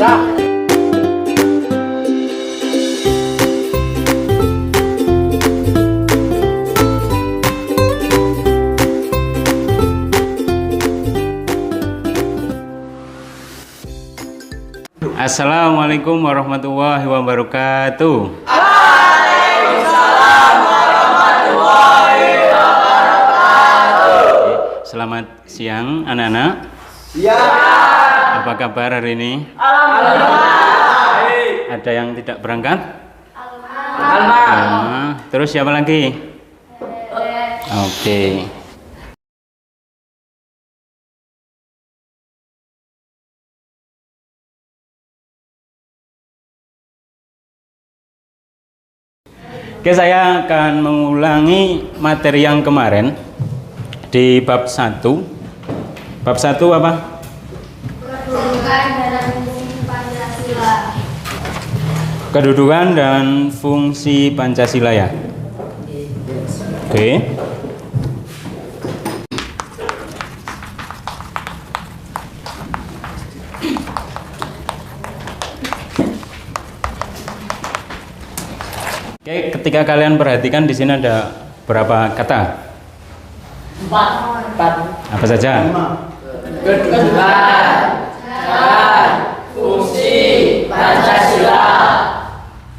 Assalamualaikum warahmatullahi wabarakatuh. Waalaikumsalam warahmatullahi wabarakatuh. Selamat siang anak-anak. Siang. Apa kabar hari ini? Alhamdulillah. Ada yang tidak berangkat? Alhamdulillah. Terus siapa lagi? Oke. Oke, saya akan mengulangi materi yang kemarin di bab 1. Bab 1 apa? Kedudukan dan fungsi Pancasila. Kedudukan dan fungsi Pancasila ya. Oke. Oke, ketika kalian perhatikan di sini ada berapa kata? 4. Apa saja? Kedudukan dan fungsi Pancasila.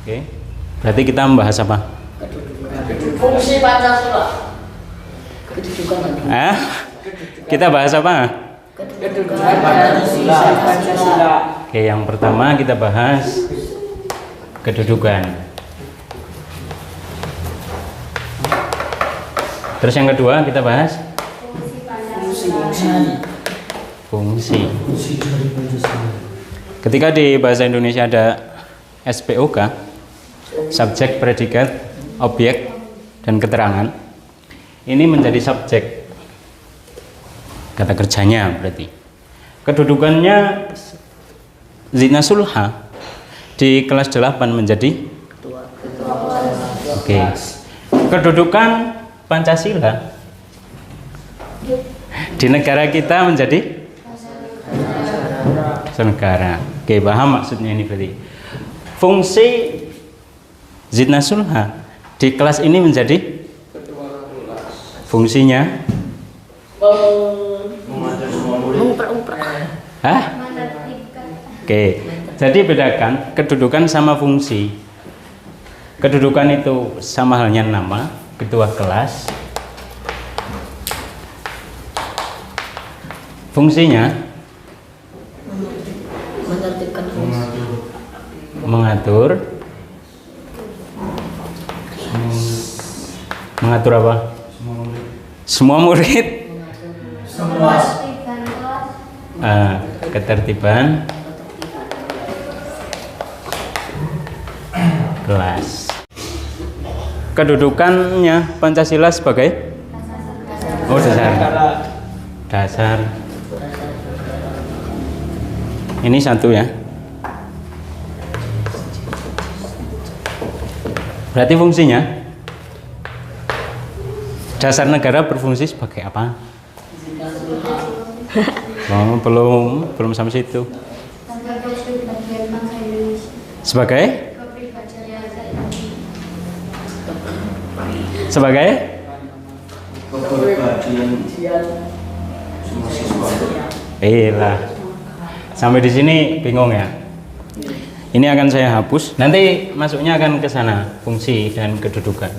Oke. Berarti kita membahas apa? Fungsi Pancasila. Kedudukan. Kita bahas apa? Kedudukan Pancasila. Oke, yang pertama kita bahas kedudukan. Terus yang kedua kita bahas Fungsi Pancasila. fungsi. Ketika di bahasa Indonesia ada SPOK, subjek, predikat, objek, dan keterangan. Ini menjadi subjek. Kata kerjanya berarti. Kedudukannya Zina Sulha di kelas 8 menjadi Oke. Kedudukan Pancasila di negara kita menjadi negara. Oke, paham maksudnya ini berarti. Fungsi Zidna Sulha di kelas ini menjadi fungsinya Oke, jadi bedakan kedudukan sama fungsi. Kedudukan itu sama halnya nama ketua kelas. Fungsinya mengatur apa? Semua murid. Ketertiban kelas. Kedudukannya Pancasila sebagai dasar. Ini satu ya. Berarti fungsinya dasar negara berfungsi sebagai apa? Oh, belum sampai situ. Sebagai lah. Sampai di sini bingung ya. Ini akan saya hapus. Nanti masuknya akan ke sana, fungsi dan kedudukan.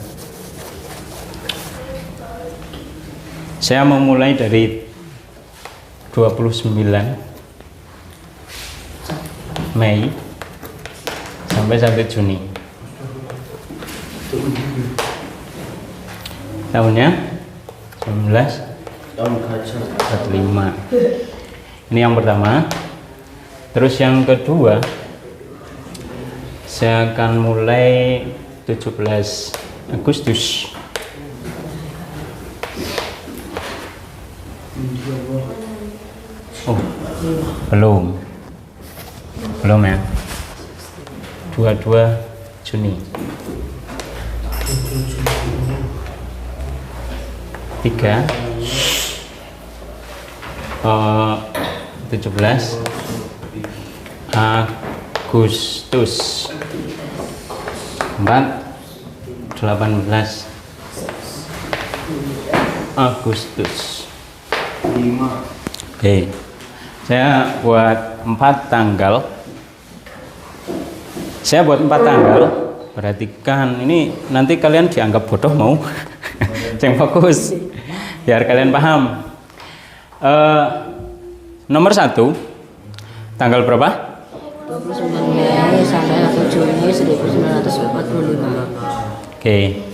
Saya memulai dari 29 Mei sampai 1 Juni. Tahunnya 1945. Ini yang pertama. Terus yang kedua, saya akan mulai 17 Agustus. Oh, belum ya. 22 Juni. 3 17 Agustus 18 Agustus 5. Oke, saya buat 4 tanggal. Saya buat 4 tanggal. Perhatikan, ini nanti kalian dianggap bodoh mau? Yang fokus, biar kalian paham. Nomor 1, tanggal berapa? 29 Mei sampai 1 Juni 1945. Oke,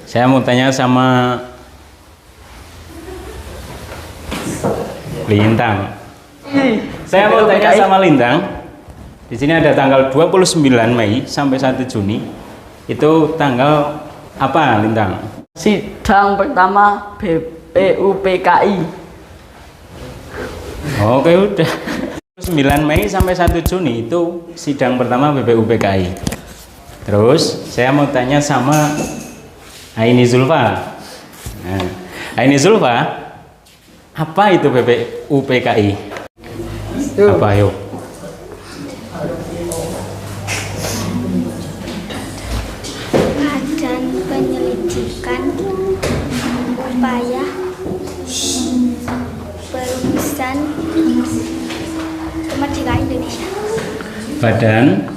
saya mau tanya sama Lintang. Saya mau tanya sama Lintang. Di sini ada tanggal 29 Mei sampai 1 Juni. Itu tanggal apa, Lintang? Sidang pertama BPUPKI. Oke, udah. 9 Mei sampai 1 Juni itu sidang pertama BPUPKI. Terus saya mau tanya sama Aini Zulfa. Nah, Aini Zulfa, apa itu BPUPKI? Apa yuk? Badan penyelidikan upaya perumusan kemerdekaan Indonesia. Badan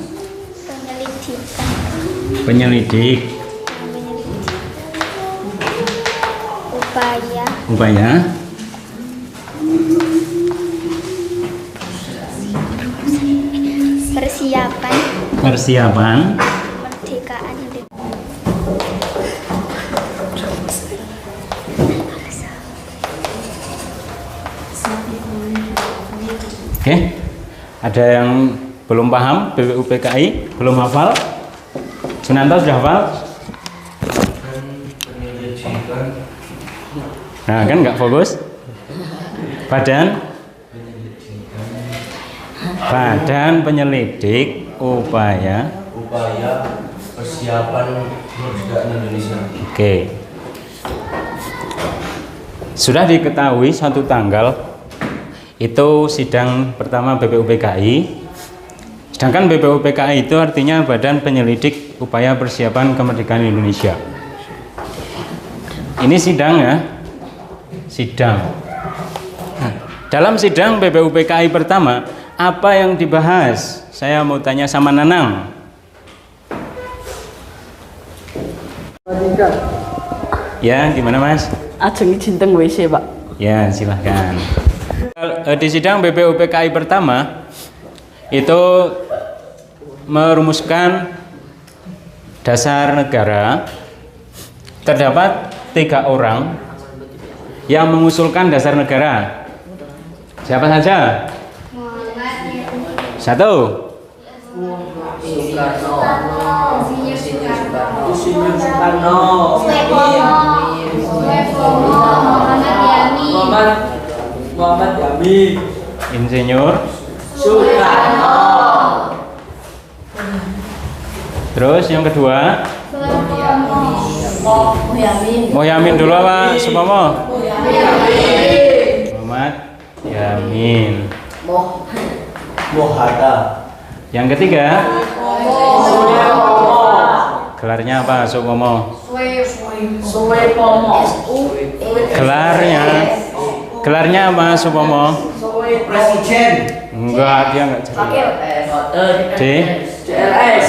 Penyelidikan penyelidik upaya persiapan kemerdekaan Indonesia. Oke, ada yang belum paham BPUPKI, belum hafal? Sunanto sudah hafal? Nah, kan nggak fokus? Badan penyelidik upaya persiapan kemerdekaan Indonesia. Oke. Sudah diketahui satu tanggal itu sidang pertama BPUPKI. Sedangkan BPUPKI itu artinya Badan Penyelidik Upaya Persiapan Kemerdekaan Indonesia. Ini sidang ya. Sidang. Nah, dalam sidang BPUPKI pertama, apa yang dibahas? Saya mau tanya sama Nanang. Ya, gimana Mas? Ajeng izin teng WC, Pak. Ya, silahkan. Di sidang BPUPKI pertama itu merumuskan dasar negara. Terdapat 3 orang yang mengusulkan dasar negara. Siapa saja? 1. Muhammad Yamin. Insinyur. Soekarno. Terus yang kedua? Mohyamin dulu apa? Supomo? Muhammad Yamin. Mohatta. Yang ketiga? Gelarnya apa, Supomo? Gelarnya apa, Supomo? Presiden. Enggak, dia enggak jadi. CLS.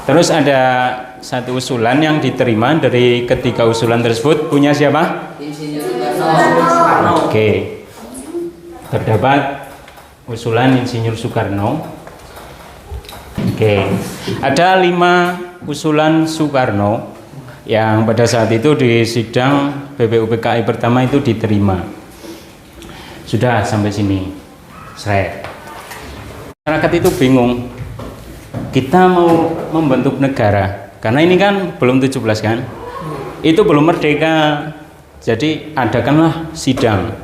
Terus ada satu usulan yang diterima dari ketiga usulan tersebut punya siapa? Oke. Terdapat usulan Insinyur Soekarno. Oke. Ada 5 usulan Soekarno yang pada saat itu di sidang BPUPKI pertama itu diterima. Sudah sampai sini. Srek. Masyarakat itu bingung. Kita mau membentuk negara, karena ini kan belum 17 kan? Itu belum merdeka. Jadi adakanlah sidang.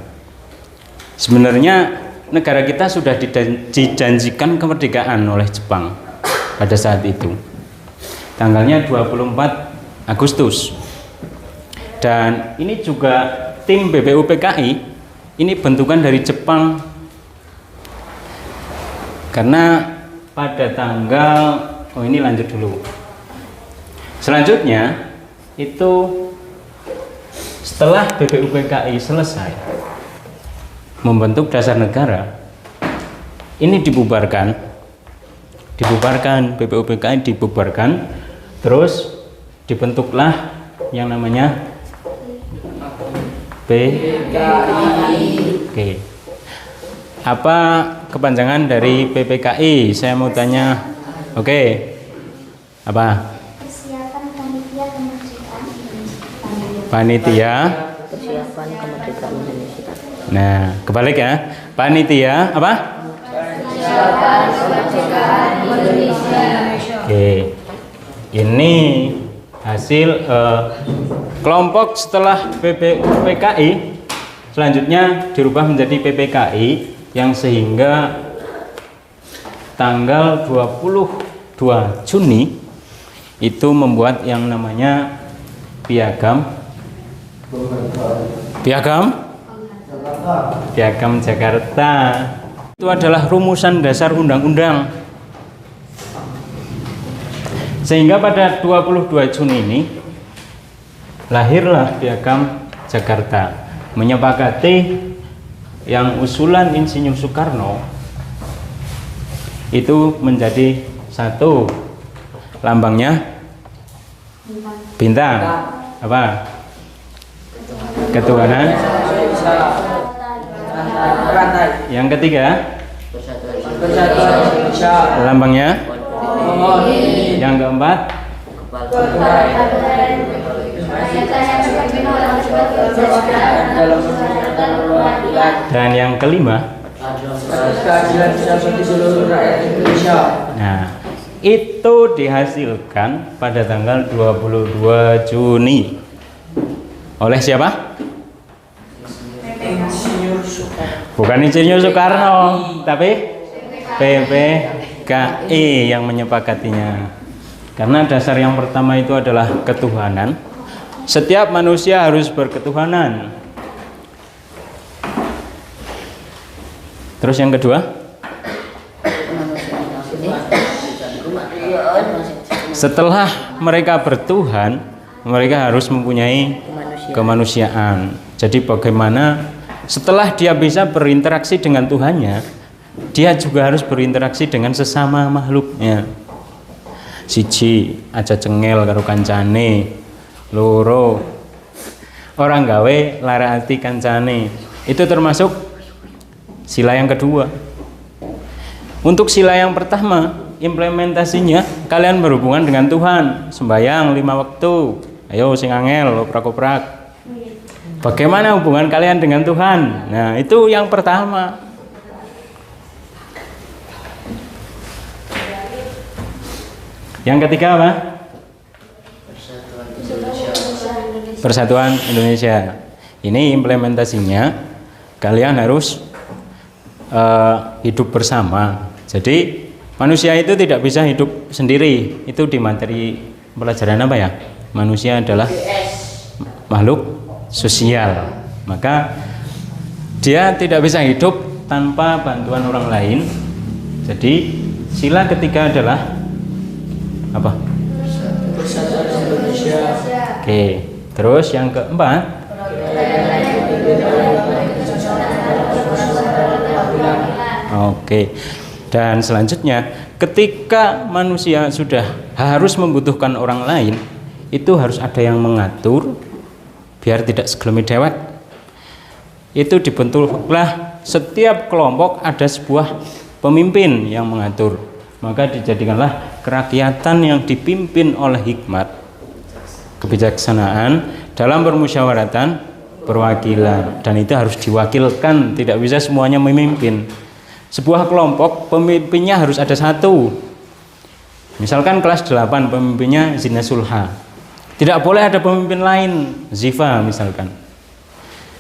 Sebenarnya negara kita sudah dijanjikan kemerdekaan oleh Jepang pada saat itu. Tanggalnya 24 Agustus. Dan ini juga tim BPUPKI ini bentukan dari Jepang. Karena pada tanggal, oh ini lanjut dulu. Selanjutnya itu setelah BPUPKI selesai membentuk dasar negara, ini dibubarkan, BPUPKI dibubarkan, terus dibentuklah yang namanya PKI. Oke. Apa kepanjangan dari PPKI? Saya mau tanya. Oke. Apa? Persiapan Panitia Kemerdekaan Indonesia. Panitia. Persiapan kemerdekaan Indonesia. Nah, kebalik ya. Panitia apa? Oke. Ini hasil kelompok setelah PPUPKI selanjutnya dirubah menjadi PPKI yang sehingga tanggal 22 Juni itu membuat yang namanya Piagam Jakarta. Itu adalah rumusan dasar undang-undang. Sehingga pada 22 Juni ini lahirlah Piagam Jakarta, menyepakati yang usulan Insinyur Soekarno itu menjadi satu, lambangnya bintang, apa? Ketuhanan. Yang ketiga, lambangnya. Yang keempat, dan yang kelima, keadilan bagi seluruh rakyat Indonesia. nah itu dihasilkan pada tanggal 22 Juni oleh siapa? Bukan Insinyur Soekarno, tapi PPKI yang menyepakatinya. Karena dasar yang pertama itu adalah ketuhanan. Setiap manusia harus berketuhanan. Terus yang kedua, setelah mereka bertuhan, mereka harus mempunyai kemanusiaan. Jadi bagaimana setelah dia bisa berinteraksi dengan Tuhannya, dia juga harus berinteraksi dengan sesama makhluknya. Siji aja cengel karo kancane, loro orang gawe lara ati kancane. Itu termasuk sila yang kedua. Untuk sila yang pertama, implementasinya kalian berhubungan dengan Tuhan, sembahyang 5 waktu. Ayo sing angel oprak-oprak. Bagaimana hubungan kalian dengan Tuhan? Nah, itu yang pertama. Yang ketiga apa? Persatuan Indonesia. Ini implementasinya kalian harus hidup bersama. Jadi manusia itu tidak bisa hidup sendiri. Itu di materi pelajaran apa ya? Manusia adalah makhluk sosial. Maka dia tidak bisa hidup tanpa bantuan orang lain. Jadi sila ketiga adalah apa? Persatuan Indonesia. Oke. Terus yang keempat, oke. Dan selanjutnya, ketika manusia sudah harus membutuhkan orang lain, itu harus ada yang mengatur biar tidak segelemi dewek. Itu dibentuklah setiap kelompok ada sebuah pemimpin yang mengatur. Maka dijadikanlah kerakyatan yang dipimpin oleh hikmat, kebijaksanaan dalam permusyawaratan perwakilan, dan itu harus diwakilkan, tidak bisa semuanya memimpin. Sebuah kelompok pemimpinnya harus ada satu. Misalkan kelas 8 pemimpinnya Zina Sulha, tidak boleh ada pemimpin lain, Ziva misalkan.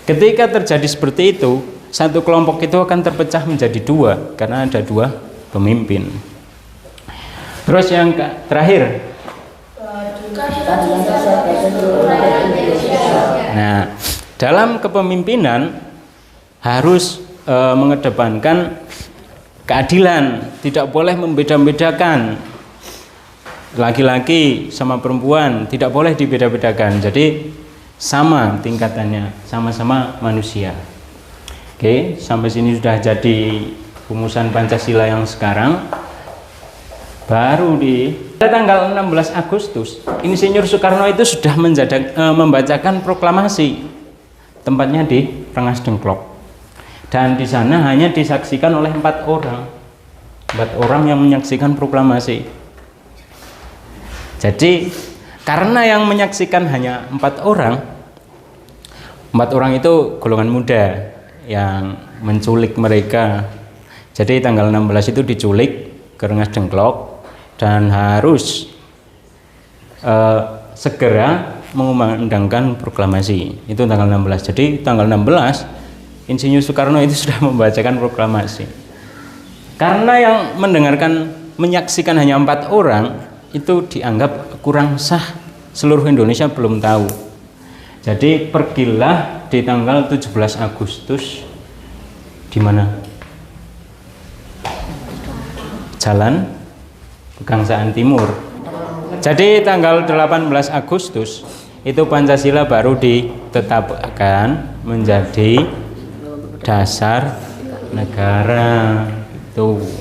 Ketika terjadi seperti itu, satu kelompok itu akan terpecah menjadi dua karena ada dua pemimpin. Terus yang terakhir, nah dalam kepemimpinan harus mengedepankan keadilan, tidak boleh membeda-bedakan laki-laki sama perempuan, tidak boleh dibeda-bedakan. Jadi sama tingkatannya, sama-sama manusia. Oke, sampai sini sudah jadi rumusan Pancasila yang sekarang. Baru pada tanggal 16 Agustus, Insinyur Soekarno itu sudah membacakan proklamasi. Tempatnya di Rengas Dengklok. Dan di sana hanya disaksikan oleh 4 orang. 4 orang yang menyaksikan proklamasi. Jadi karena yang menyaksikan hanya 4 orang, 4 orang itu golongan muda yang menculik mereka. Jadi tanggal 16 itu diculik ke Rengas Dengklok dan harus segera mengumandangkan proklamasi. Itu tanggal 16. Jadi tanggal 16 Insinyur Soekarno itu sudah membacakan proklamasi. Karena yang menyaksikan hanya 4 orang itu dianggap kurang sah, seluruh Indonesia belum tahu. Jadi pergilah di tanggal 17 Agustus di mana? Jalan Pegangsaan Timur. Jadi tanggal 18 Agustus itu Pancasila baru ditetapkan menjadi dasar negara. Tuh.